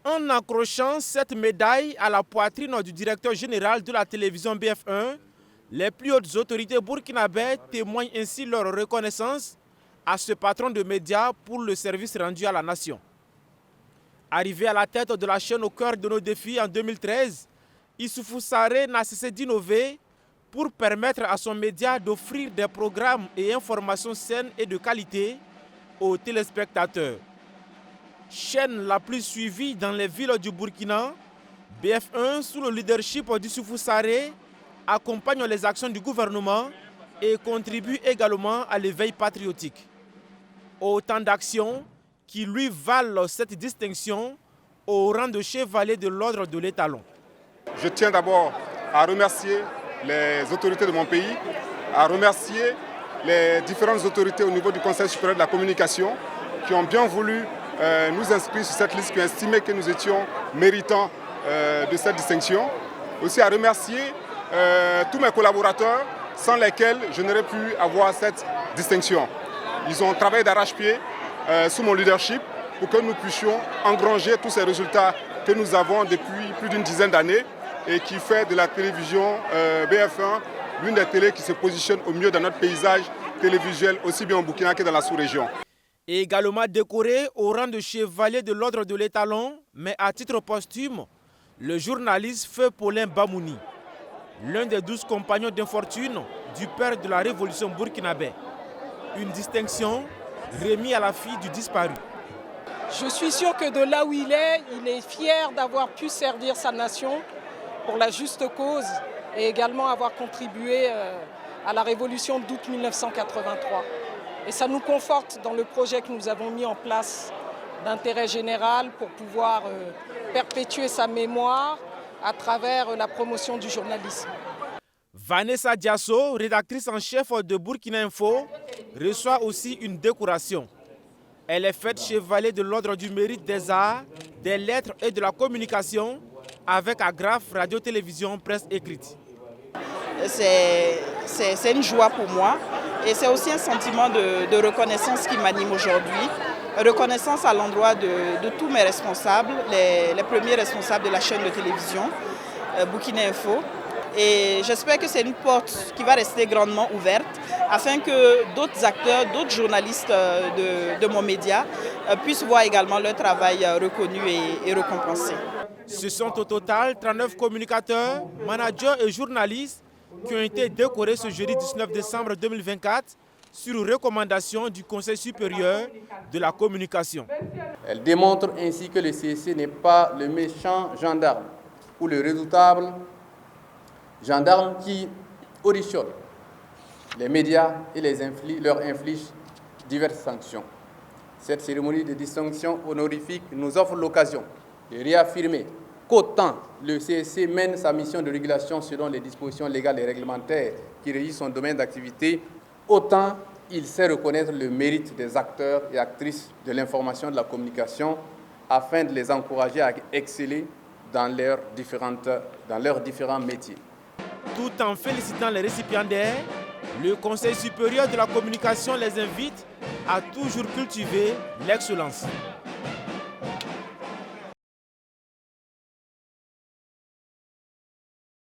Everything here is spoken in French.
En accrochant cette médaille à la poitrine du directeur général de la télévision BF1, les plus hautes autorités burkinabè témoignent ainsi leur reconnaissance à ce patron de médias pour le service rendu à la nation. Arrivé à la tête de la chaîne au cœur de nos défis en 2013, Issoufou Sarré n'a cessé d'innover pour permettre à son média d'offrir des programmes et informations saines et de qualité aux téléspectateurs. Chaîne la plus suivie dans les villes du Burkina, BF1, sous le leadership d'Issoufou Sarré, accompagne les actions du gouvernement et contribue également à l'éveil patriotique. Autant d'actions qui lui valent cette distinction au rang de chevalier de l'ordre de l'étalon. Je tiens d'abord à remercier les autorités de mon pays, à remercier les différentes autorités au niveau du Conseil supérieur de la communication qui ont bien voulu nous inscrire sur cette liste, qui ont estimé que nous étions méritants de cette distinction. Aussi à remercier tous mes collaborateurs sans lesquels je n'aurais pu avoir cette distinction. Ils ont travaillé d'arrache-pied sous mon leadership pour que nous puissions engranger tous ces résultats que nous avons depuis plus d'une dizaine d'années et qui fait de la télévision BF1 l'une des télés qui se positionne au mieux dans notre paysage télévisuel, aussi bien au Burkina que dans la sous-région. Et également décoré au rang de chevalier de l'ordre de l'étalon, mais à titre posthume, le journaliste Feu Paulin Bamouni, l'un des 12 compagnons d'infortune du père de la révolution burkinabè. Une distinction remise à la fille du disparu. Je suis sûr que de là où il est fier d'avoir pu servir sa nation pour la juste cause et également avoir contribué à la révolution d'août 1983. Et ça nous conforte dans le projet que nous avons mis en place d'intérêt général pour pouvoir perpétuer sa mémoire à travers la promotion du journalisme. Vanessa Diasso, rédactrice en chef de Burkina Info, reçoit aussi une décoration. Elle est faite chevalier de l'ordre du mérite des arts, des lettres et de la communication avec agrafe radio-télévision presse écrite. C'est une joie pour moi et c'est aussi un sentiment de reconnaissance qui m'anime aujourd'hui. Reconnaissance à l'endroit de tous mes responsables, les premiers responsables de la chaîne de télévision Burkina Info. Et j'espère que c'est une porte qui va rester grandement ouverte afin que d'autres acteurs, d'autres journalistes de mon média puissent voir également leur travail reconnu et récompensé. Ce sont au total 39 communicateurs, managers et journalistes qui ont été décorés ce jeudi 19 décembre 2024 sur recommandation du Conseil supérieur de la communication. Elle démontre ainsi que le CSC n'est pas le méchant gendarme ou le redoutable gendarme qui auditionne les médias et leur inflige diverses sanctions. Cette cérémonie de distinction honorifique nous offre l'occasion de réaffirmer qu'autant le CSC mène sa mission de régulation selon les dispositions légales et réglementaires qui régissent son domaine d'activité, autant il sait reconnaître le mérite des acteurs et actrices de l'information et de la communication afin de les encourager à exceller dans leurs différents métiers. Tout en félicitant les récipiendaires, le Conseil supérieur de la communication les invite à toujours cultiver l'excellence.